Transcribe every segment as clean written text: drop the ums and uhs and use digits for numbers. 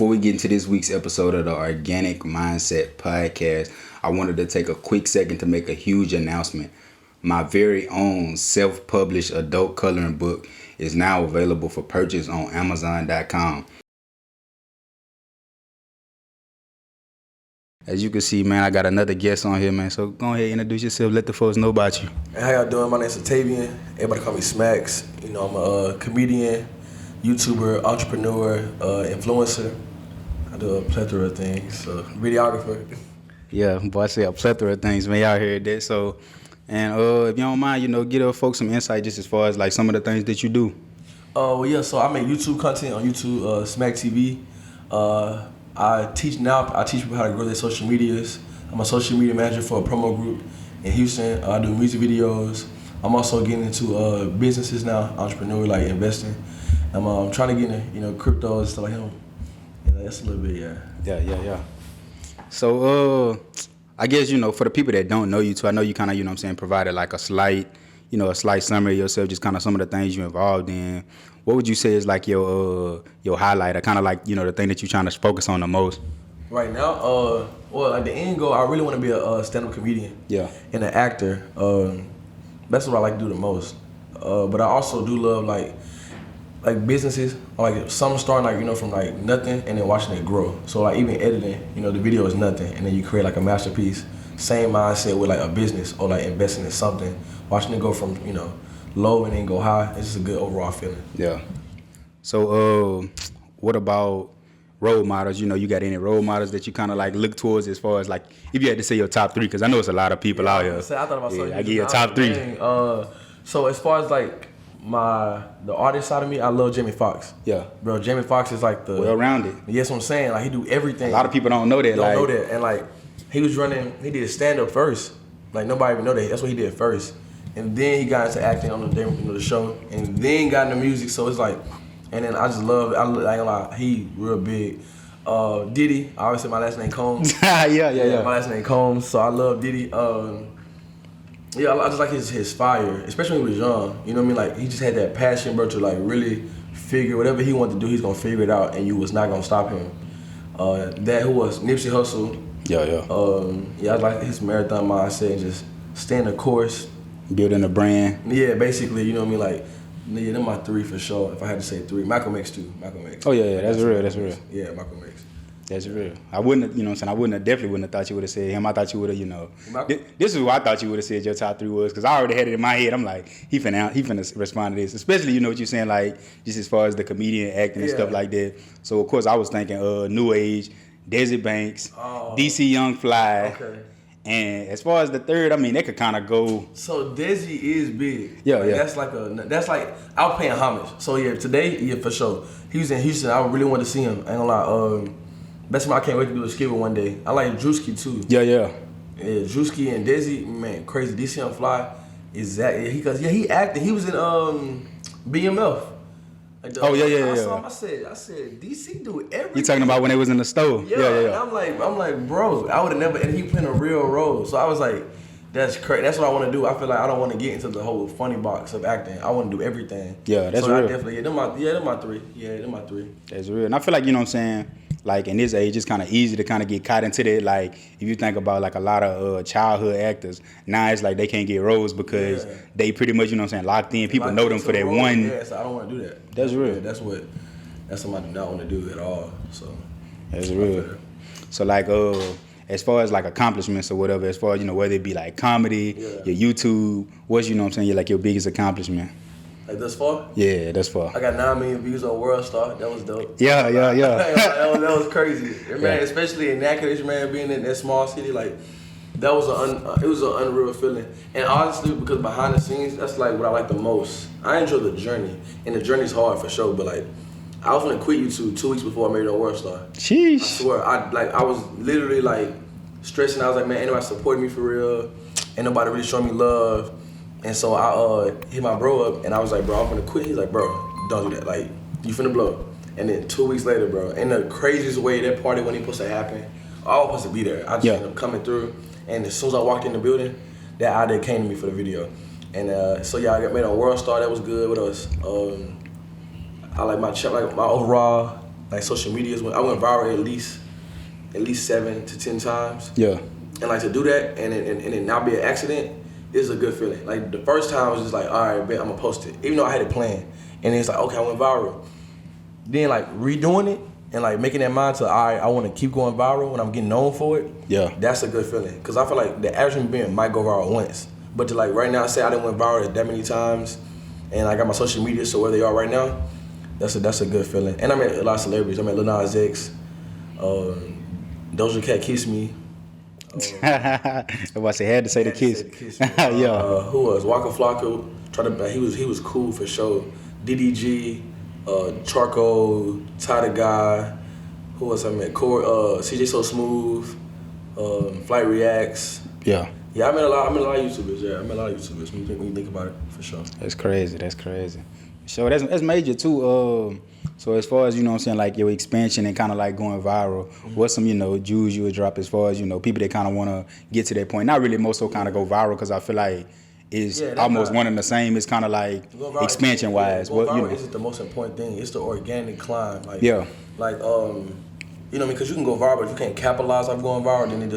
Before we get into this week's episode of the Organic Mindset Podcast, I wanted to take a quick second to make a huge announcement. My very own self-published adult coloring book is now available for purchase on amzn.to. As you can see, man, I got another guest on here, man. So go ahead, introduce yourself. Let the folks know about you. Hey, how y'all doing? My name's Octavian. Everybody call me Smacks. You know, I'm a comedian, YouTuber, entrepreneur, influencer. I do a plethora of things. So, videographer. Yeah, boy, I say a plethora of things, man. Y'all heard that. So, and if you don't mind, give the folks some insight just as far as like some of the things that you do. Well, yeah. So I make YouTube content on YouTube, Smack TV. I teach people how to grow their social medias. I'm a social media manager for a promo group in Houston. I do music videos. I'm also getting into businesses now, entrepreneur, like investing. I'm trying to get into crypto and stuff like that. That's a little bit, yeah. Yeah. So I guess for the people that don't know you too, I know you kind of provided like a slight summary of yourself, just kind of some of the things you're involved in. What would you say is like your highlight, or kind of like the thing that you're trying to focus on the most? Right now, like the end goal, I really want to be a stand-up comedian. Yeah. And an actor. That's what I like to do the most. But I also do love like businesses, like some starting from like nothing and then watching it grow. So like even editing, the video is nothing and then you create like a masterpiece. Same mindset with like a business or like investing in something, watching it go from low and then go high. It's just a good overall feeling. Yeah. So what about role models? You got any role models that you kind of like look towards as far as like if you had to say your top three, because I know it's a lot of people out here. I thought about something. I give you a top three. So as far as like the artist side of me, I love Jamie Foxx. Yeah. Bro, Jamie Foxx is like the well-rounded. Yes, what I'm saying. Like he do everything. A lot of people don't know that. And like he did stand-up first. Like nobody even know that. That's what he did first. And then he got into acting on the show, and then got into music. So it's like, and then I just love. I ain't gonna lie, he real big. Diddy, I always say my last name Combs. yeah. My last name Combs, so I love Diddy. I just like his fire, especially when he was young. You know what I mean? Like he just had that passion, bro, to like really figure whatever he wanted to do, he's gonna figure it out, and you was not gonna stop him. That who was Nipsey Hussle. Yeah. I like his marathon mindset and just staying the course. Building a brand. Yeah, basically, you know what I mean? Like, yeah, they're my three for sure. If I had to say three. Malcolm X too. Malcolm X. Oh yeah, that's real. Yeah, Malcolm X. That's real. I wouldn't have, I definitely wouldn't have thought you would have said him. I thought you would have, this is what I thought you would have said your top three was, because I already had it in my head. I'm like, he finna respond to this. Especially, what you're saying, like, just as far as the comedian acting and stuff like that. So, of course, I was thinking New Age, Desert Banks, DC Young Fly. Okay. And as far as the third, I mean, they could kind of go. So Desi is big. Yeah. That's like I was paying homage. So yeah, today, yeah, for sure. He was in Houston. I really wanted to see him. I ain't gonna lie. That's why I can't wait to do a skit with one day. I like Drewski too. Yeah. Yeah, Drewski and Desi, man, crazy. DC on Fly, exactly. He acted. He was in BMF. Like yeah. I saw him, I said, DC do everything. You talking about when they was in the store? Yeah. And I'm like, bro, I would have never. And he playing a real role, so I was like, that's crazy. That's what I want to do. I feel like I don't want to get into the whole funny box of acting. I want to do everything. Yeah, that's so real. I definitely, they're my three. Yeah, they're my three. That's real. And I feel like, what I'm saying, like in this age, it's kind of easy to kind of get caught into that. Like if you think about like a lot of childhood actors, now it's like they can't get roles because they pretty much, locked in. People know them for that one. Yeah, so I don't want to do that. That's real. Yeah, that's what I do not want to do at all. So that's real. So like as far as like accomplishments or whatever, as far as whether it be like comedy, your YouTube, what's your biggest accomplishment? Like thus far? Yeah, thus far. I got 9 million views on World Star. That was dope. Yeah. that was crazy, man. Especially in Natchitoches, man, being in that small city, like that was it was an unreal feeling. And honestly, because behind the scenes, that's like what I like the most. I enjoy the journey, and the journey's hard for sure. But like, I was gonna quit YouTube 2 weeks before I made it on World Star. Sheesh. I swear, I was literally like stressing. I was like, man, ain't nobody supporting me for real. Ain't nobody really showing me love. And so I hit my bro up, and I was like, bro, I'm gonna quit. He's like, bro, don't do that. Like, you finna blow. And then 2 weeks later, bro, in the craziest way, that party wasn't even supposed to happen. I was supposed to be there. I just ended up coming through. And as soon as I walked in the building, that idea came to me for the video. And so yeah, I got made on World Star. That was good. What else? I like my overall like social media is when I went viral at least 7 to 10 times. Yeah. And like to do that and it not be an accident is a good feeling. Like the first time I was just like, all right, bet I'm gonna post it, even though I had it planned. And it's like, okay, I went viral. Then like redoing it and like making that mind to, all right, I want to keep going viral when I'm getting known for it. Yeah. That's a good feeling. Cause I feel like the average human being might go viral once, but to like right now say I didn't went viral that many times, and I got my social media so where they are right now, that's a good feeling. And I met a lot of celebrities. I met Lil Nas X, Doja Cat kissed me. I had to say the kiss. Yeah. Who else? Waka Flocka. He was cool for sure. DDG, Charcoal, Ty the Guy. Who else I met? CJ So Smooth, Flight Reacts. Yeah. Yeah, I met a lot of YouTubers. Yeah, I met a lot of YouTubers when you think about it, for sure. That's crazy. So that's major too. So as far as, you know what I'm saying, like your expansion and kind of like going viral, what's some, you know, jewels you would drop as far as, you know, people that kind of want to get to that point? Not really more so kind of go viral, because I feel like it's almost one and the same. It's kind of like expansion wise. Going Well, viral you know, isn't the most important thing. It's the organic climb. Like, yeah. Like, you know, because you can go viral, but if you can't capitalize off going viral, then it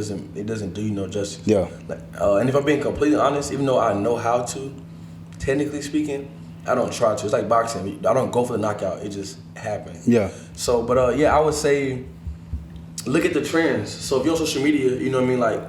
doesn't do you no justice. Yeah. Like, and if I'm being completely honest, even though I know how to, technically speaking, I don't try to. It's like boxing. I don't go for the knockout. It just happens. Yeah. So, but yeah, I would say look at the trends. So if you're on social media, you know what I mean, like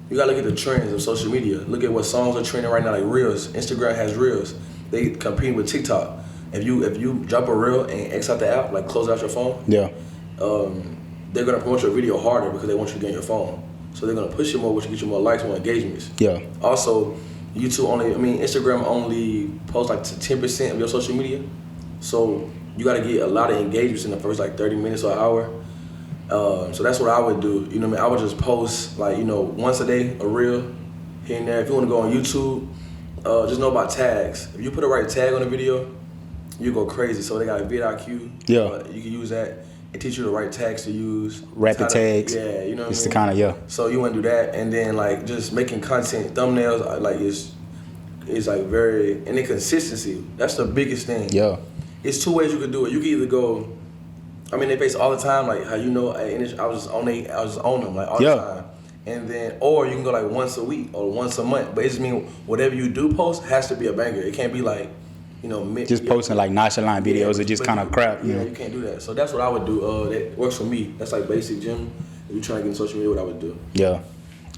you gotta look at the trends of social media. Look at what songs are trending right now, like Reels. Instagram has Reels. They compete with TikTok. If you drop a reel and X out the app, like close out your phone, Yeah. they're gonna promote your video harder because they want you to get on your phone. So they're gonna push you more, which will get you more likes, more engagements. Yeah. Also, Instagram only posts like 10% of your social media. So you gotta get a lot of engagements in the first like 30 minutes or an hour. So that's what I would do. You know what I mean? I would just post like, you know, once a day, a reel here and there. If you wanna go on YouTube, just know about tags. If you put the right tag on the video, you go crazy. So they got a vidIQ. Yeah. You can use that. It teach you the right tags to use. Rapid tags. Yeah, you know what I mean? It's the kind of, yeah. So you want to do that, and then like just making content, thumbnails, like it's like very, and the consistency. That's the biggest thing. Yeah. It's two ways you could do it. You can either go, I mean, they face all the time, like how you know, I was just on them like all the time, and then or you can go like once a week or once a month. But it just means whatever you do post has to be a banger. It can't be like, you know, just posting like nonchalant videos or just kind of crap. You know? You can't do that. So that's what I would do. That works for me. That's like basic gym. If you're trying to get in social media, what I would do. Yeah.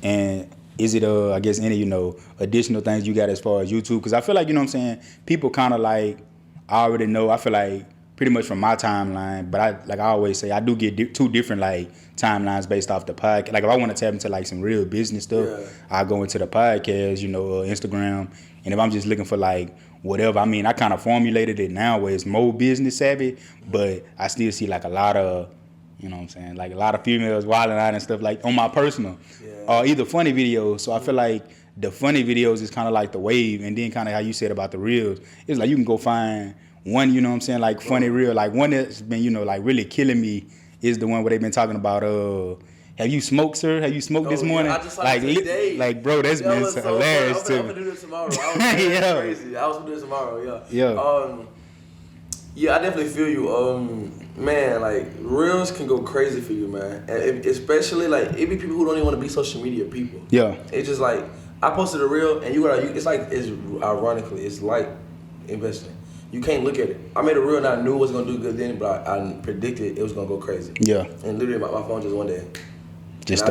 And is it, I guess, any, you know, additional things you got as far as YouTube? Because I feel like, you know what I'm saying, people kind of like, I already know, I feel like pretty much from my timeline, but I always say, I do get two different like timelines based off the podcast. Like if I want to tap into like some real business stuff, I go into the podcast, you know, Instagram. And if I'm just looking for like whatever, I mean, I kind of formulated it now where it's more business savvy, but I still see like a lot of, you know what I'm saying, like a lot of females wilding out and stuff like on my personal, or either funny videos. So I feel like the funny videos is kind of like the wave, and then kind of how you said about the reels, it's like you can go find one, you know what I'm saying, like funny reel, like one that's been, you know, like really killing me is the one where they've been talking about, have you smoked, sir? Have you smoked this morning? I just like bro, that's been hilarious too. I'm gonna do this tomorrow. Crazy. I was gonna do this tomorrow. Yeah, I definitely feel you. Man, like reels can go crazy for you, man. And especially like it be people who don't even want to be social media people. Yeah. It's just like I posted a reel and it's ironically it's like investing. You can't look at it. I made a reel and I knew it was gonna do good then, but I predicted it was gonna go crazy. Yeah. And literally my phone just one day. And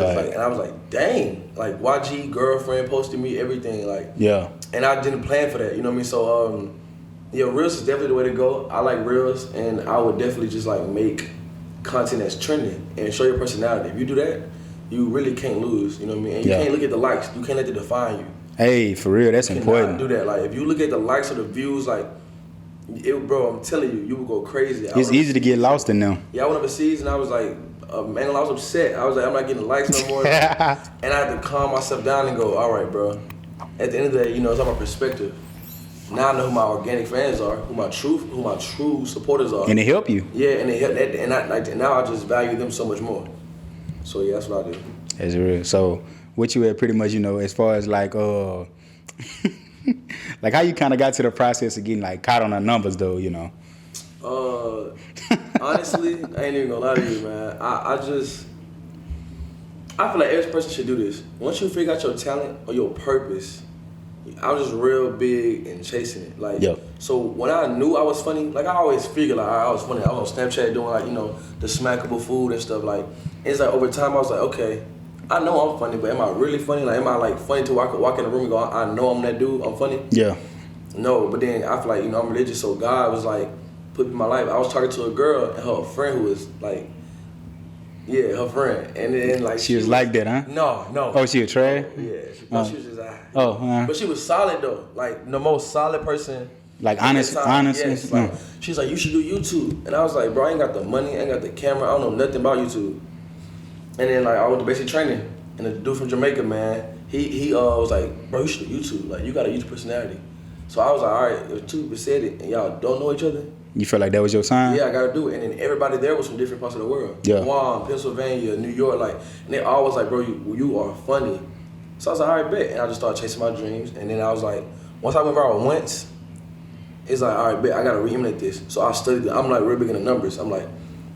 I was like, dang, like YG girlfriend posted me everything, like. Yeah. And I didn't plan for that, you know what I mean? So reels is definitely the way to go. I like reels, and I would definitely just like make content that's trending and show your personality. If you do that, you really can't lose, you know what I mean? And you can't look at the likes. You can't let it define you. Hey, for real, that's important. Do that. Like if you look at the likes or the views, like. Bro, I'm telling you, you would go crazy. It's easy to get lost in them. Yeah, I went overseas and I was like, man, I was upset. I was like, I'm not getting likes no more. And I had to calm myself down and go, all right, bro. At the end of the day, you know, it's all my perspective. Now I know who my organic fans are, who my true supporters are. And they help you. Yeah, and they help. And now I just value them so much more. So yeah, that's what I do. That's real. So what you had pretty much, you know, as far as like, like how you kind of got to the process of getting like caught on the numbers though, you know? Honestly, I ain't even gonna lie to you, man. I feel like every person should do this. Once you figure out your talent or your purpose, I was just real big in chasing it. Like, so when I knew I was funny, like I always figured like I was funny. I was on Snapchat doing like, you know, the smackable food and stuff. Like, it's like over time I was like, okay, I know I'm funny, but am I really funny? Like, am I like funny to where I could walk in the room and go, I know I'm that dude, I'm funny? Yeah. No, but then I feel like, you know, I'm religious, so God was like, put me in my life. I was talking to a girl and her friend who was like, yeah, her friend. And then like she was like that, huh? No. Oh, she a trash? Yeah. She was just but she was solid though. Like the most solid person. Like honest. Yes, like, she's like, you should do YouTube. And I was like, bro, I ain't got the money, I ain't got the camera, I don't know nothing about YouTube. And then like I went to basic training, and the dude from Jamaica, man, he was like, bro, you should do YouTube. Like you got a YouTube personality. So I was like, all right, if two people said it and y'all don't know each other. You felt like that was your sign? Yeah, I gotta do it. And then everybody there was from different parts of the world. Yeah. Guam, Pennsylvania, New York, like, and they all was like, bro, you are funny. So I was like, all right, bet. And I just started chasing my dreams. And then I was like, once I went viral once, it's like, all right, bet, I gotta re-emulate this. So I studied it. I'm like real big in the numbers. I'm like,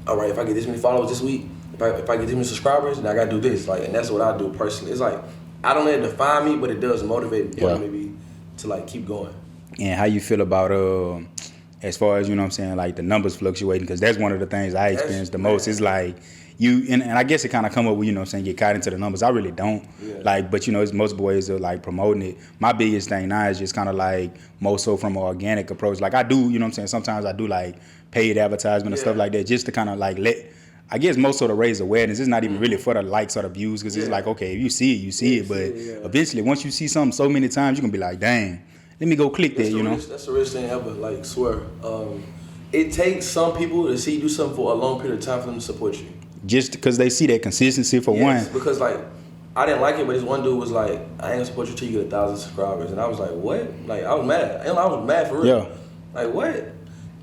all right, if I get this many followers this week, if I get this many subscribers, then I gotta do this. Like, and that's what I do personally. It's like, I don't let it define me, but it does motivate me to like keep going. And how you feel about as far as, you know what I'm saying, like the numbers fluctuating, because that's one of the things I experienced the most. It's like you, and I guess it kind of come up with, you know what I'm saying, get caught into the numbers. I really don't. Like, but you know, it's most boys are like promoting it. My biggest thing now is just kind of like more so from an organic approach. Like I do, you know what I'm saying, sometimes I do like paid advertisement and stuff like that, just to kind of like I guess most sort of raise awareness. It's not even really for the likes or the views, because it's like, okay, if you see it, you see it. But eventually, once you see something so many times, you're going to be like, dang, let me go click that, you know? That's the richest thing ever, like, swear. It takes some people to see you do something for a long period of time for them to support you. Just because they see that consistency for one. Because, like, I didn't like it, but this one dude was like, I ain't gonna support you till you get 1,000 subscribers. And I was like, what? Like, I was mad. I was mad for real. Yeah. Like, what?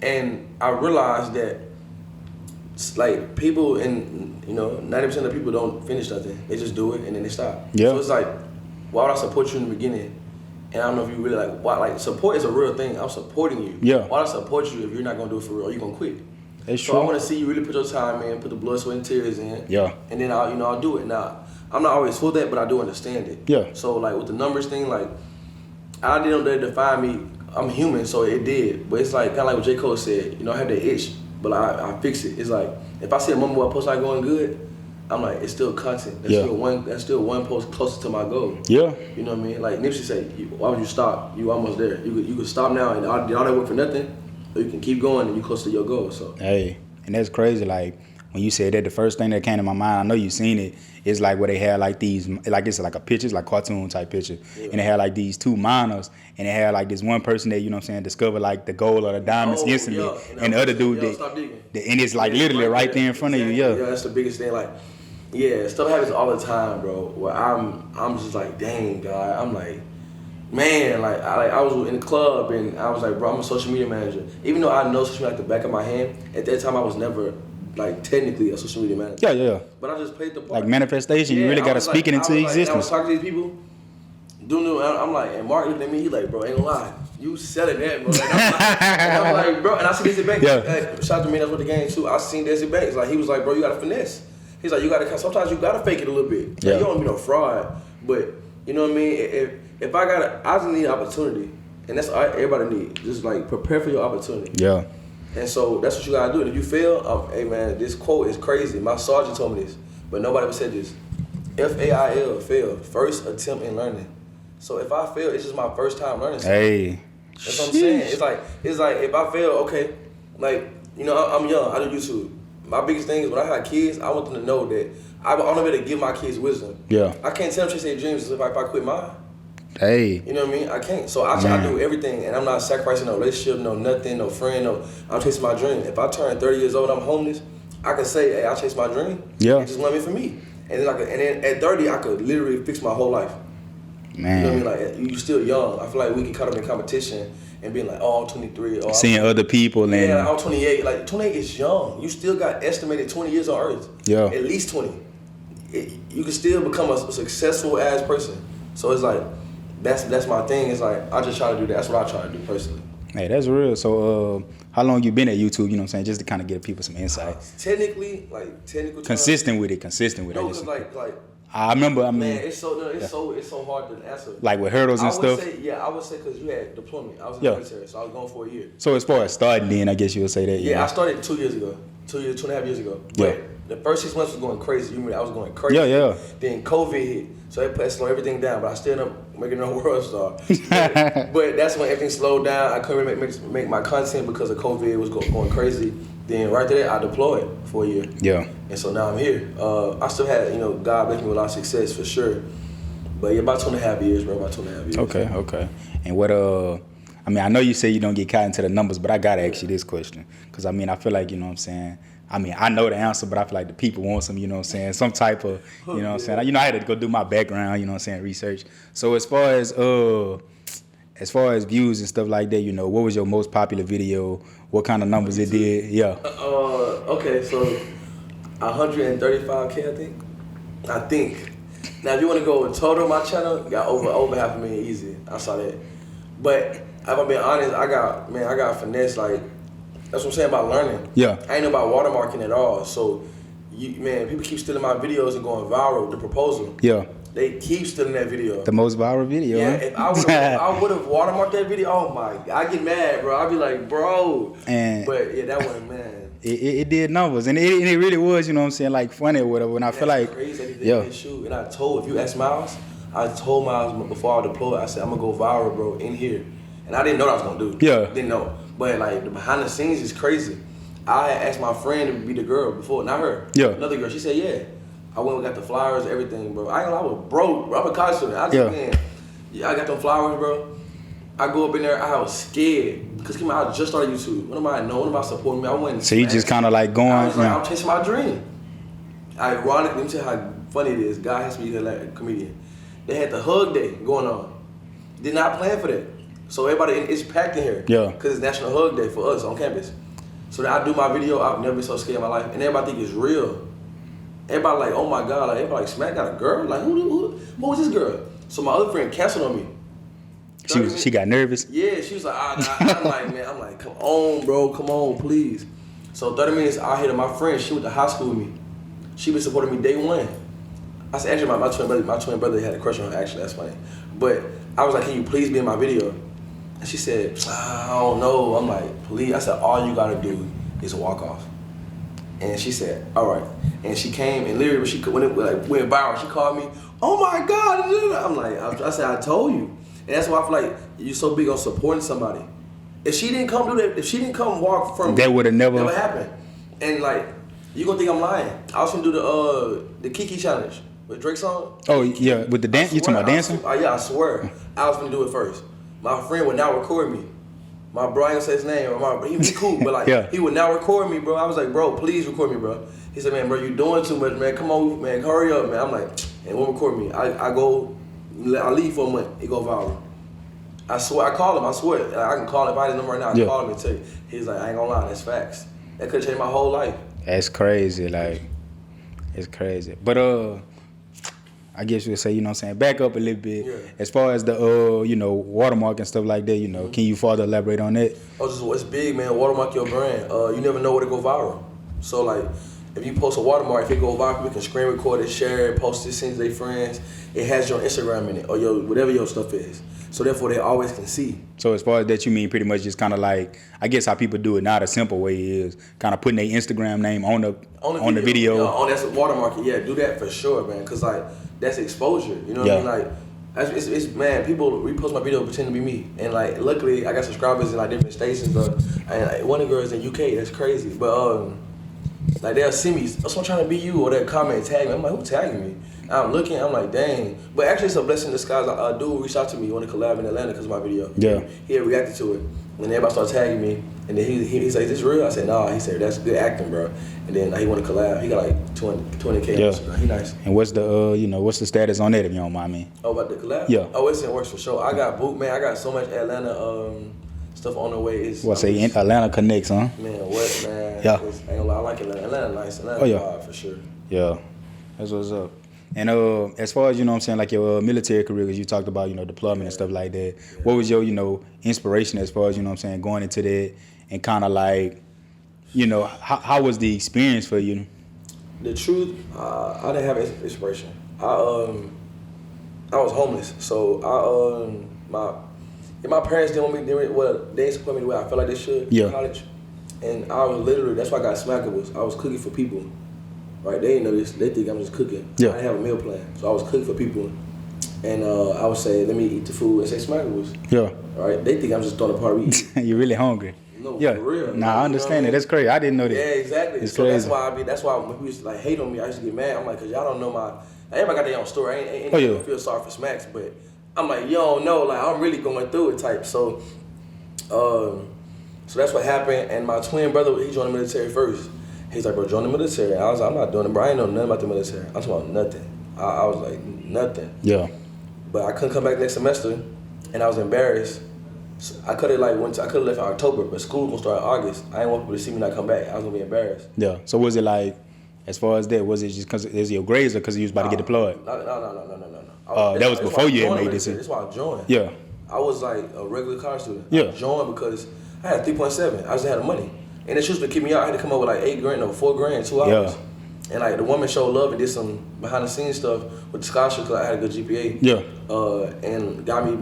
And I realized that, like, people, and you know, 90% of people don't finish nothing. They just do it and then they stop. Yeah. So it's like, why would I support you in the beginning? And I don't know if you really like, why, like, support is a real thing. I'm supporting you. Yeah. Why would I support you if you're not gonna do it for real? Or you gonna quit? That's so true. I want to see you really put your time in, put the blood, sweat, and tears in. Yeah. And then I'll do it. Now, I'm not always for that, but I do understand it. Yeah. So like with the numbers thing, like I didn't let it define me. I'm human, so it did. But it's like kind of like what J. Cole said. You know, I have that itch, but I fix it. It's like if I see a moment where a post not going good, I'm like, it's still content. That's still one post closer to my goal. Yeah. You know what I mean? Like Nipsey said, why would you stop? You almost there. You could stop now and all that work for nothing, or you can keep going and you close to your goal. So. Hey, and that's crazy. Like when you said that, the first thing that came to my mind, I know you've seen it, is like where they had like these, like it's like a picture, it's like cartoon type picture. Yeah. And they had like these two miners, and they had like this one person that, you know what I'm saying, discovered like the gold or the diamonds instantly. Yeah. And the other dude, and it's like literally right there in front of you. Yeah. Yeah, that's the biggest thing. Like, yeah, stuff happens all the time, bro. Where I'm just like, dang, God. I'm like, man, like I was in the club and I was like, bro, I'm a social media manager. Even though I know social media like the back of my hand, at that time I was never like technically a social media manager. Yeah. But I just played the part. Like manifestation, you really gotta speak it into existence. I was talking to these people, I'm like, and Mark looked at me, he like, bro, ain't gonna lie, you selling that, bro. And I'm like, bro, and I see Desi Banks. Yeah. Shout out to me, that's what the game too. I seen Desi Banks, like he was like, bro, you gotta finesse. He's like, sometimes you gotta fake it a little bit. Yeah. Like, you don't be no fraud, but you know what I mean? If I just need an opportunity, and that's all everybody needs. Just like prepare for your opportunity. Yeah. And so that's what you gotta do. And if you fail, hey man, this quote is crazy. My sergeant told me this, but nobody ever said this. FAIL, fail, first attempt in learning. So if I fail, it's just my first time learning something. Hey. That's what I'm saying. It's like if I fail, okay, like, you know, I'm young, I do YouTube. My biggest thing is when I have kids, I want them to know that I'm only able to give my kids wisdom. Yeah. I can't tell them chase their dreams if I quit mine. Hey. You know what I mean? I can't. So I try to do everything, and I'm not sacrificing no relationship, no nothing, no friend, no. I'm chasing my dream. If I turn 30 years old, I'm homeless, I can say, hey, I chased my dream. Yeah. It just went for me. And then at 30, I could literally fix my whole life. Man. You know what I mean? Like, you're still young. I feel like we get caught up in competition and being like, oh, I'm 23. Oh, seeing other people. Yeah, I'm 28. Like, 28 is young. You still got estimated 20 years on Earth. Yeah. At least 20. You can still become a successful ass person. So it's like, that's my thing. It's like, I just try to do that. That's what I try to do personally. Hey, that's real. So, How long you been at YouTube? You know what I'm saying? Just to kind of give people some insight. Technically, Consistent with it. No, because like I remember. I mean, man, it's so hard to answer. Like with hurdles and stuff. I would say because you had deployment. I was in the military, so I was going for a year. So as far as starting, then I guess you would say that. Yeah, I started 2 years ago. 2.5 years ago. But the first 6 months was going crazy. You remember I was going crazy. Yeah. Then COVID hit, so it slowed everything down. But I still ended up making a world star. but that's when everything slowed down. I couldn't make my content because of COVID. It was going crazy. Then right there, I deployed for a year. Yeah. And so now I'm here. I still had, God blessed me with a lot of success for sure. But yeah, about 2.5 years, bro. About 2.5 years. Okay. And what I mean, I know you say you don't get caught into the numbers, but I gotta ask you this question because I mean, I feel like you know what I'm saying. I mean, I know the answer, but I feel like the people want some, you know what I'm saying, some type of, you know what I'm saying. I had to go do my background, you know what I'm saying, research. So as far as views and stuff like that, what was your most popular video? What kind of numbers it did? Yeah. Okay, so 135K, I think. Now, if you want to go with total, my channel got over 500,000 easy. I saw that. But if I'm being honest, I got finesse. Like, that's what I'm saying about learning. Yeah. I ain't know about watermarking at all. So, people keep stealing my videos and going viral. The proposal. Yeah. They keep stealing that video. The most viral video. Yeah. Huh? If I would have watermarked that video, oh my God, I get mad, bro. I'd be like, bro. But yeah, that one, man. It did numbers, and it really was, you know what I'm saying, like funny or whatever. And I feel like, crazy. And I told, if you ask Miles, I told Miles before I deployed, I said I'm gonna go viral, bro, in here, and I didn't know what I was gonna do. Yeah, didn't know, but like the behind the scenes is crazy. I had asked my friend to be the girl before, not her. Yeah, another girl. She said, yeah. I went and got the flowers, everything, bro. I was broke, bro. I'm a college student. I got them flowers, bro. I go up in there, I was scared. Because I just started YouTube. What am I know? What about supporting me? I went. So you just kind of like going. I'm chasing my dream. Ironically, let me tell you how funny it is. God has to be a comedian. They had the hug day going on. Did not plan for that. So everybody, it's packed in here. Yeah. Because it's National Hug Day for us on campus. So then I do my video. I've never been so scared in my life. And everybody think it's real. Everybody like, oh my God. Like, everybody like, Smack got a girl? Like, who was this girl? So my other friend canceled on me. She got nervous? Yeah, she was like, I'm like, come on, bro, come on, please. So 30 minutes out here to my friend, she went to high school with me. She been supporting me day one. I said, actually, my twin brother had a crush on her, actually, that's funny. But I was like, can you please be in my video? And she said, I don't know. I'm like, please. I said, all you gotta do is walk off. And she said, all right. And she came, and literally, when it went viral, she called me, oh my God. I'm like, I said, I told you. And that's why I feel like you're so big on supporting somebody. If she didn't come do that, if she didn't come walk from that would have never happened. And like, you gonna think I'm lying. I was gonna do the Kiki challenge with Drake's song. Oh yeah, with the dance. You talking about dancing? Yeah, I swear. I was gonna do it first. My friend would now record me. My bro, I ain't gonna say his name. He was cool, but like he would now record me, bro. I was like, bro, please record me, bro. He said, man, bro, you doing too much, man. Come on, man, hurry up, man. I'm like, and won't record me. I leave for a month, it go viral. I swear, I call him, I swear. I can call him, if I didn't know right now, I can call him and tell you. He's like, I ain't gonna lie, that's facts. That could've changed my whole life. That's crazy, like, it's crazy. But I guess you would say, you know what I'm saying, back up a little bit. Yeah. As far as the, watermark and stuff like that, can you further elaborate on that? Oh, it's big, man, watermark your brand. You never know where to go viral. So like, if you post a watermark, if it go viral, we can screen record it, share it, post it, send to their friends. It has your Instagram in it, or your whatever your stuff is. So therefore, they always can see. So as far as that, you mean pretty much just kind of like, I guess how people do it now, the simple way is kind of putting their Instagram name on the video. That's a watermark. Yeah, do that for sure, man. Cause like that's exposure. You know what I mean? Like, it's man, people repost my video pretend to be me, and like luckily I got subscribers in like different stations. And like, one of the girls in UK, that's crazy. But like they'll see me, I'm trying to be you, or they'll comment, tag me. I'm like, who tagging me? I'm looking, I'm like, dang. But actually, it's a blessing in disguise. A dude reached out to me, he wanted to collab in Atlanta because of my video. Yeah. He had reacted to it. And everybody started tagging me. And then he's like, is this real? I said, nah. He said, that's good acting, bro. And then he wanted to collab. He got like 20K. Yeah. He nice. And what's the, what's the status on that, if you don't mind me? Oh, about the collab? Yeah. Oh, it's in works for sure. I got booked, man. I got so much Atlanta stuff on the way. Atlanta connects, huh? Man, what, man? Yeah. I ain't gonna lie, I like Atlanta. Atlanta nice. Atlanta vibe for sure. Yeah. That's what's up. And as far as, you know what I'm saying, like your military career, because you talked about, deployment and stuff like that, what was your, inspiration as far as, you know what I'm saying, going into that and kind of like, you know, how was the experience for you? The truth, I didn't have inspiration. I was homeless, so my parents didn't want me. They didn't support me the way I felt like they should in college, and I was literally, that's why I got smackables. I was cooking for people, right? They didn't know this. They think I'm just cooking. I didn't have a meal plan, so I was cooking for people, and I would say, let me eat the food and say smackables. Yeah. Right? They think I'm just throwing a party eating. You're really hungry. No, for real. Nah, I understand it. That's crazy. I didn't know that. Yeah, exactly. It's so crazy. that's why when people used to like hate on me, I used to get mad. I'm like, cause y'all don't know everybody got their own story. I ain't feel sorry for Smacks, but I'm like, you don't know, like I'm really going through it type. So that's what happened. And my twin brother, he joined the military first. He's like, bro, join the military. I was like, I'm not doing it, bro. I ain't know nothing about the military. I'm talking about nothing. I was like, nothing. Yeah. But I couldn't come back next semester, and I was embarrassed. So I could have left in October, but school was gonna start in August. I didn't want people to see me not come back. I was gonna be embarrassed. Yeah. So was it like, as far as that, was it just because it was your grades or because you was about to get deployed? No. That was before you had made this. That's why I joined. Yeah. I was like a regular college student. Yeah. I joined because I had 3.7. I just had the money, and the truth to keep me out, I had to come up with like $4,000, 2 hours. Yeah. And like the woman showed love and did some behind the scenes stuff with the scholarship because I had a good GPA. Yeah. And got me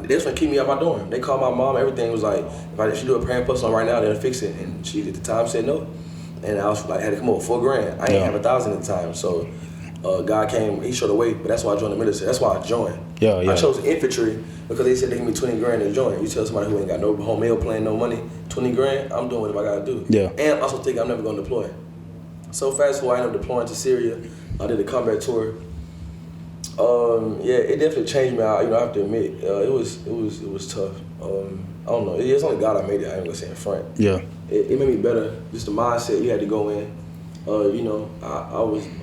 this one keep me out my dorm. They called my mom. Everything was like, if she do a parent plus on right now, they'll fix it. And she at the time said no. And I was like, had to come up with $4,000. I ain't have 1,000 at the time. So God came, he showed the way. But that's why I joined the military. That's why I joined. Yeah. I chose infantry because they said they give me $20,000 to join. You tell somebody who ain't got no home meal plan, no money, $20,000. I'm doing what I gotta do. Yeah. And also think I'm never gonna deploy. So fast forward, I ended up deploying to Syria. I did a combat tour. It definitely changed me. I have to admit, it was tough. I don't know. It's only God I made it. I ain't gonna say in front. Yeah. It made me better. Just the mindset you had to go in.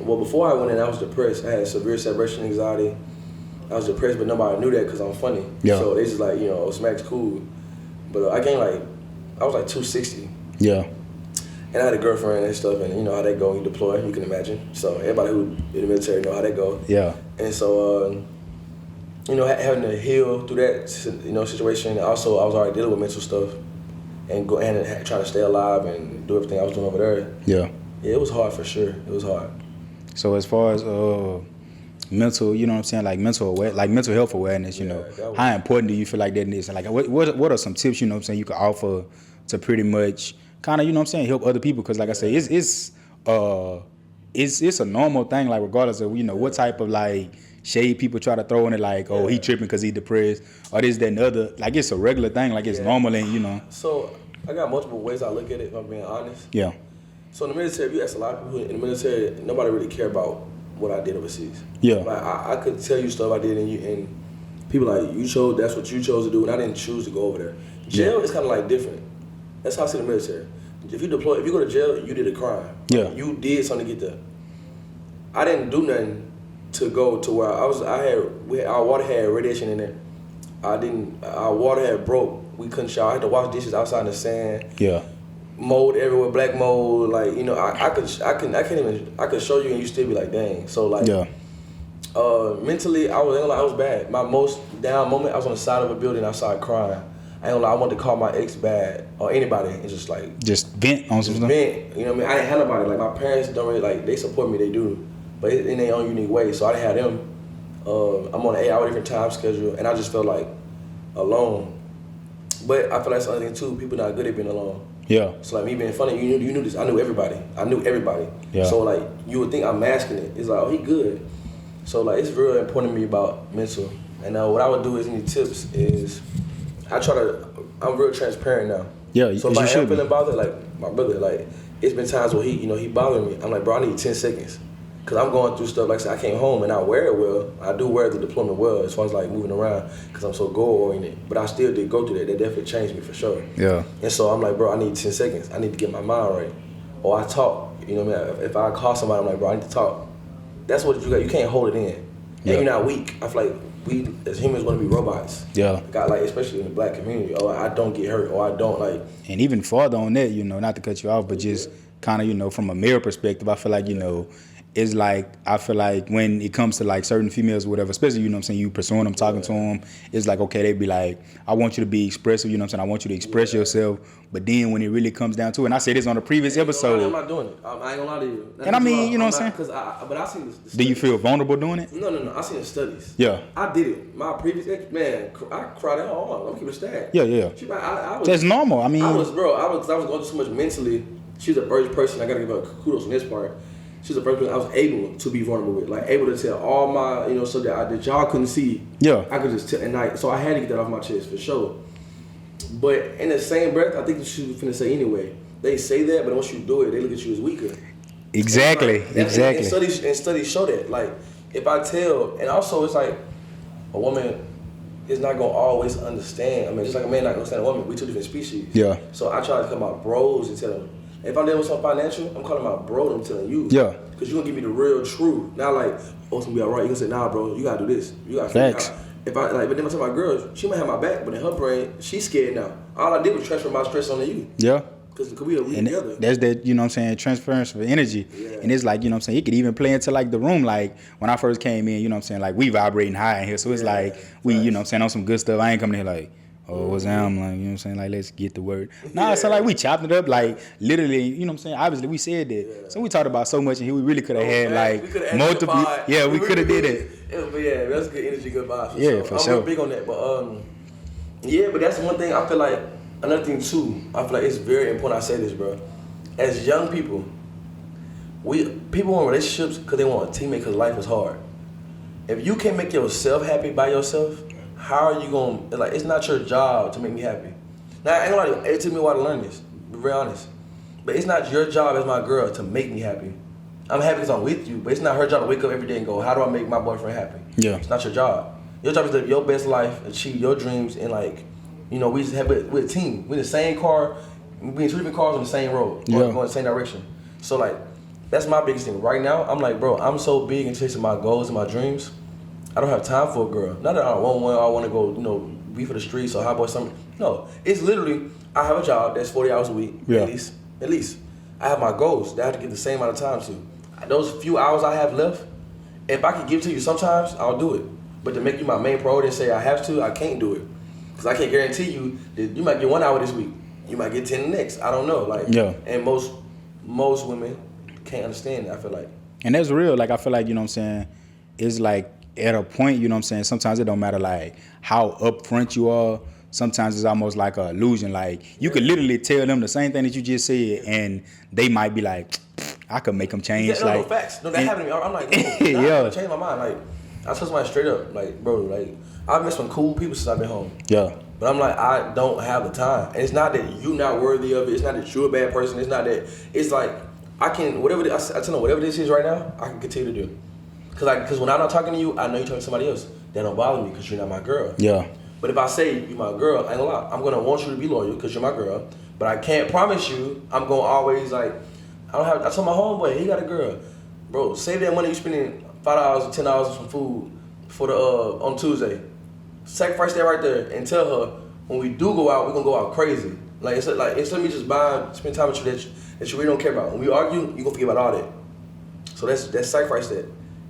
Before I went in, I was depressed. I had severe separation anxiety. I was depressed, but nobody knew that because I'm funny. Yeah. So they just like, Smack's cool. But I gained I was like 260. Yeah. And I had a girlfriend and stuff, and you know how that go when you deploy, you can imagine. So everybody who in the military know how that go. Yeah. And so, having to heal through that, situation. Also, I was already dealing with mental stuff, and trying to stay alive and do everything I was doing over there. Yeah. Yeah, it was hard for sure. It was hard. So as far as mental, you know what I'm saying, like mental health awareness, how important do you feel like that is? And like, what are some tips, you know what I'm saying, you could offer to pretty much kind of, help other people? Because like I say, it's a normal thing, like regardless of, what type of like shade people try to throw in it, like, oh, he tripping because he depressed, or this, that, and the other. Like, it's a regular thing, like it's normal, and So I got multiple ways I look at it, if I'm being honest. Yeah. So in the military, if you ask a lot of people in the military, nobody really care about what I did overseas. Yeah. Like I could tell you stuff I did, and people like, that's what you chose to do, and I didn't choose to go over there. Jail is kind of like different. That's how I see the military. If you go to jail, you did a crime. Yeah. You did something to get there. I didn't do nothing to go to where our water had radiation in it. Our water had broke. We couldn't shower. I had to wash dishes outside in the sand. Yeah. Mold everywhere, black mold. Like, I could show you and you still be like, dang. So like, yeah. Mentally, I was bad. My most down moment, I was on the side of a building outside crying. I wanted to call my ex bad or anybody and just vent on something. Vent, I didn't have nobody. Like my parents don't really they support me, they do, but in their own unique way. So I didn't have them. I'm on an 8-hour different time schedule, and I just felt like alone. But I feel like that's the other thing too. People not good at being alone. Yeah. So like me being funny, you knew this. I knew everybody. Yeah. So like you would think I'm masking it. It's like, oh, he good. So like it's real important to me about mental. And what I would do is any tips is. I'm real transparent now. Yeah, so if I am feeling bothered, like my brother, like it's been times where he bothering me. I'm like, bro, I need 10 seconds. Cause I'm going through stuff, like I said, I came home and I wear it well. I do wear the deployment well as far as like moving around cause I'm so goal oriented. But I still did go through that. That definitely changed me for sure. Yeah. And so I'm like, bro, I need 10 seconds. I need to get my mind right. Or I talk, If I call somebody, I'm like, bro, I need to talk. That's what you got. You can't hold it in. Yeah. And you're not weak. I feel like we as humans want to be robots. Yeah. Especially in the black community. Or I don't get hurt. Or I don't like. And even farther on that, not to cut you off, but just kind of, from a mirror perspective, I feel like, is like, I feel like when it comes to like certain females or whatever, especially, you know what I'm saying, you pursuing them, talking to them, it's like, okay, they be like, I want you to be expressive, you know what I'm saying, I want you to express yourself. But then when it really comes down to it, and I said this on the previous episode. I'm not doing it. I ain't gonna lie to you. And I mean, you know what I'm saying? But I seen the Do you feel vulnerable doing it? No. I seen the studies. Yeah. I did it. My previous ex, man, I cried out hard. I'm keeping it stacked. Yeah. I was, that's normal. I mean, I was going through so much mentally. She's the first person, I gotta give her kudos on this part. She's the first person I was able to be vulnerable with, like able to tell all my, stuff that y'all couldn't see. Yeah. I could just tell, and so I had to get that off my chest for sure. But in the same breath, I think she was finna say anyway. They say that, but once you do it, they look at you as weaker. Exactly. Like, exactly. And studies show that. Like, if I tell, and also it's like a woman is not gonna always understand. I mean, just like a man not gonna understand a woman, we two different species. Yeah. So I try to come out bros and tell them. If I'm dealing with something financial, I'm calling my bro and I'm telling you. Yeah. Because you're gonna give me the real truth. Not like, oh, it's gonna be all right. You're gonna say, nah, bro, you gotta do this. You gotta Facts. If I like, but then I tell my girl, she might have my back, but in her brain, she's scared now. All I did was transfer my stress onto you. Yeah. Because we together. That's that, you know what I'm saying, transference of energy. Yeah. And it's like, you know what I'm saying, it could even play into like the room. Like when I first came in, you know what I'm saying, like we vibrating high in here. So it's like we, you know what I'm saying, on some good stuff. I ain't coming here like, oh, what's that? I'm like, you know what I'm saying, like let's get the word. Nah, so like we chopped it up, like literally, you know what I'm saying, obviously we said that. Yeah. So we taled about so much and we really could have had like multiple, we could have did it. But yeah, that's good energy, good vibes. For sure. I'm real big on that, but but that's one thing I feel like. Another thing too, I feel like it's very important I say this, bro. As young people, people want relationships because they want a teammate because life is hard. If you can't make yourself happy by yourself, how are you gonna, like, it's not your job to make me happy. Now, I ain't gonna lie to you, it took me a while to learn this, be very honest. But it's not your job as my girl to make me happy. I'm happy because I'm with you, but it's not her job to wake up every day and go, how do I make my boyfriend happy? Yeah. It's not your job. Your job is to live your best life, achieve your dreams, and like, we just have we're a team. We're in the same car. We're in two different cars on the same road, going the same direction. So like, that's my biggest thing. Right now, I'm like, bro, I'm so big in chasing my goals and my dreams. I don't have time for a girl. Not that I want one. I want to go, be for the streets or hot boy something. No, it's literally I have a job that's 40 hours a week at least. I have my goals that I have to give the same amount of time to. Those few hours I have left, if I could give to you sometimes, I'll do it. But to make you my main priority and say I have to, I can't do it. Because I can't guarantee you that you might get 1 hour this week. You might get 10 the next. I don't know. And most women can't understand that, I feel like. And that's real. Like, I feel like, you know what I'm saying, it's like at a point, you know what I'm saying, sometimes it don't matter like how upfront you are. Sometimes it's almost like an illusion. Like, you could literally tell them the same thing that you just said, and they might be like, I could make them change. No, facts. No, that happened to me. I'm like, I changed my mind. Like, I told somebody straight up, like, bro, like, I've met some cool people since I've been home. Yeah. But I'm like, I don't have the time. And it's not that you're not worthy of it. It's not that you're a bad person. It's not that. It's like, I can, whatever, I tell them, whatever this is right now, I can continue to do. Because when I'm not talking to you, I know you're talking to somebody else. That don't bother me because you're not my girl. Yeah. But if I say you're my girl, I ain't gonna lie. I'm gonna want you to be loyal because you're my girl. But I can't promise you I'm gonna always like, I told my homeboy, he got a girl. Bro, save that money you spending $5 or $10 on some food for the on Tuesday. Sacrifice that right there and tell her when we do go out, we're gonna go out crazy. Like instead of me just spend time with you that you really don't care about. When we argue, you gonna forget about all that. So that's sacrifice that.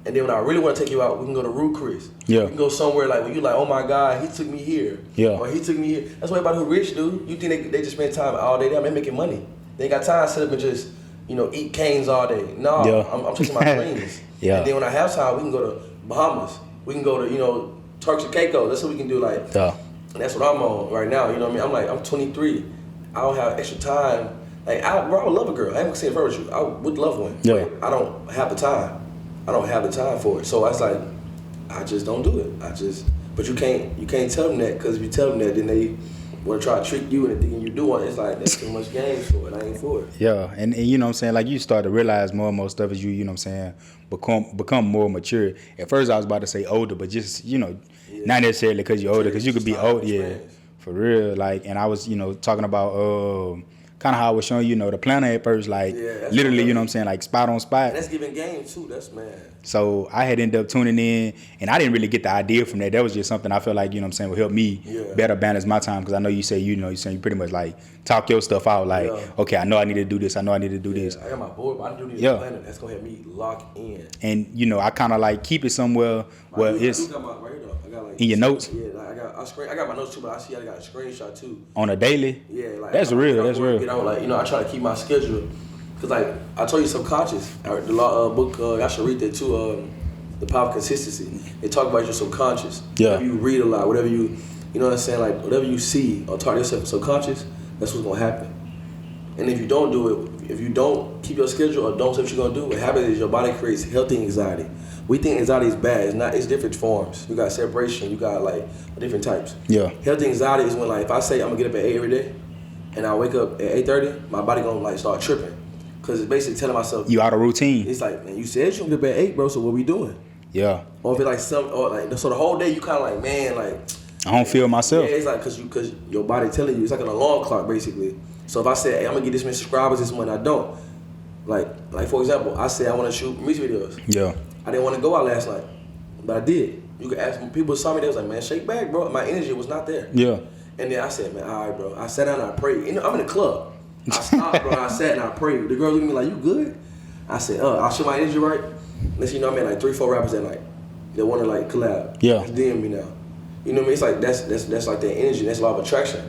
And then when I really want to take you out, we can go to Rude Chris. Yeah. We can go somewhere like when you like, oh my God, he took me here. Yeah. Or he took me here. That's what everybody who rich do. You think they just spend time all day? They're making money. They ain't got time to sit up and just eat canes all day. No, I'm chasing my dreams. Yeah. And then when I have time, we can go to Bahamas. We can go to Turks and Caicos. That's what we can do. Like, yeah. And that's what I'm on right now. You know what I mean? I'm 23. I don't have extra time. Like, I would love a girl. I ain't gonna say it for you. I would love one. Yeah. But I don't have the time. I don't have the time for it. So I was like, I just don't do it. But you can't tell them that, because if you tell them that, then they want to try to trick you into thinking you do it. It's like, that's too much games for it. I ain't for it. Yeah, and you know what I'm saying? Like, you start to realize more and more stuff as you know what I'm saying, become more mature. At first I was about to say older, but just, not necessarily because you're older, because you could be old, for real. Like, and I was, talking about kind of how I was showing you, the planner at first, like literally, you know what I'm saying, like spot on spot. And that's giving game too. That's man. So I had ended up tuning in, and I didn't really get the idea from that. That was just something I felt like, you know what I'm saying, would help me better balance my time, because I know you say, you pretty much like talk your stuff out, like, okay, I know I need to do this, I know I need to do this. I got my board, but I do need a planner. That's gonna help me lock in. And I kind of like keep it somewhere where it's got my, right here though. I got like in your notes. Yeah, like I got my notes too, but I see I got a screenshot too. On a daily. Yeah, like that's real. That's real. Like I try to keep my schedule, cause like I told you, subconscious. The law book. I should read that too. The Power of Consistency. They talk about your subconscious. Yeah. Whatever you read a lot, whatever you know what I'm saying, like whatever you see or talk to yourself subconscious, that's what's gonna happen. And if you don't do it, if you don't keep your schedule or don't say what you're gonna do, what happens is your body creates healthy anxiety. We think anxiety is bad. It's not. It's different forms. You got separation. You got like different types. Yeah. Healthy anxiety is when, like, if I say I'm gonna get up at 8 every day, and I wake up at 8:30, my body gonna like start tripping, cause it's basically telling myself you out of routine. It's like, man, you said you gonna get up at 8, bro. So what we doing? Yeah. Or if it's like so the whole day you kind of like, man, like I don't feel myself. Yeah, it's like cause your body telling you, it's like an alarm clock basically. So if I say, hey, I'm gonna get this many subscribers this month, I don't. Like for example, I said I want to shoot music videos. Yeah. I didn't want to go out last night, but I did. You could ask people saw me, they was like, man, shake back, bro. My energy was not there. Yeah. And then I said, man, all right, bro. I sat down and I prayed. I'm in the club. I stopped, bro. I sat and I prayed. The girl looked at me like, you good? I said, I'll show my energy right. Next thing you know, I met like 3-4 rappers that like they want to like collab. Yeah. It's DM me now. You know what I mean? It's like that's like that energy. That's law of attraction.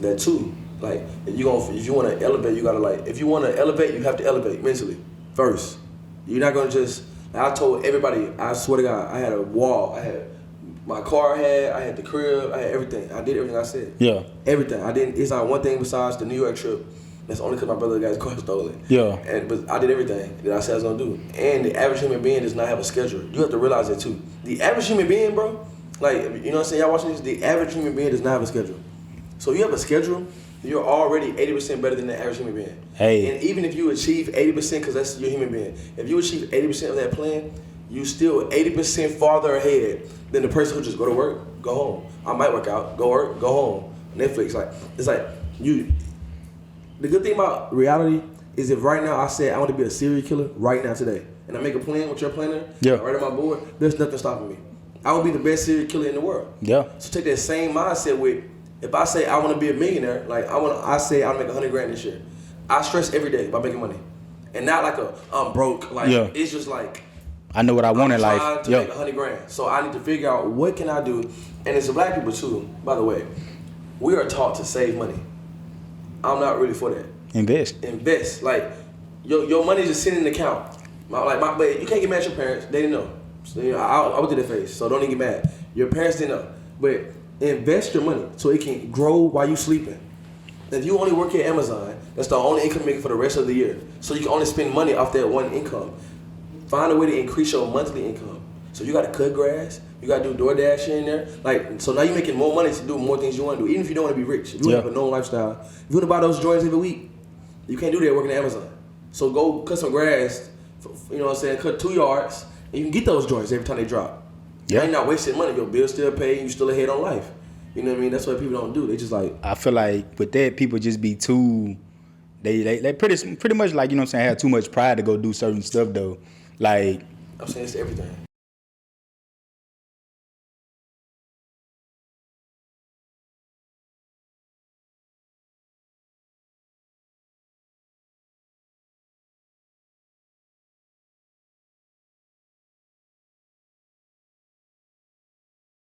That too. Like if you want to elevate, you gotta like. If you want to elevate, you have to elevate mentally first. You're not gonna just. Like I told everybody. I swear to God, I had a wall. I had my car. I had the crib. I had everything. I did everything I said. Yeah. Everything. I didn't. It's not one thing besides the New York trip. That's only because my brother got his car stolen. Yeah. But I did everything that I said I was gonna do. And the average human being does not have a schedule. You have to realize that too. The average human being, bro, like, you know what I'm saying? Y'all watching this? The average human being does not have a schedule. So you have a schedule, you're already 80% better than the average human being. Hey. And even if you achieve 80%, because that's your human being, if you achieve 80% of that plan, you still 80% farther ahead than the person who just go to work, go home. I might work out, go work, go home. Netflix, like, it's like you. The good thing about reality is if right now I said I want to be a serial killer right now today, and I make a plan with your planner, right on my board, there's nothing stopping me. I will be the best serial killer in the world. Yeah. So take that same mindset with, if I say I want to be a millionaire, like I say I want to make $100 grand this year. I stress every day about making money, and not like I'm broke. Like it's just like I know what I want in life. I'm trying to make $100 grand, so I need to figure out what can I do. And it's black people too, by the way. We are taught to save money. I'm not really for that. Invest. Like your money just sitting in the account. But you can't get mad at your parents. They didn't know. So, I went to their face. So don't even get mad. Your parents didn't know. But invest your money so it can grow while you sleeping. If you only work at Amazon, that's the only income maker for the rest of the year. So you can only spend money off that one income. Find a way to increase your monthly income. So you got to cut grass. You got to do DoorDash in there. Like, so now you're making more money to do more things you want to do, even if you don't want to be rich. If you want to have a normal lifestyle, if you want to buy those joints every week, you can't do that working at Amazon. So go cut some grass, you know what I'm saying, cut 2 yards, and you can get those joints every time they drop. Yeah. You're not wasting money. Your bill's still paid, you still ahead on life. You know what I mean? That's what people don't do. They just like... I feel like with that, people just be too... They pretty much like, you know what I'm saying, have too much pride to go do certain stuff, though. Like... I'm saying it's everything.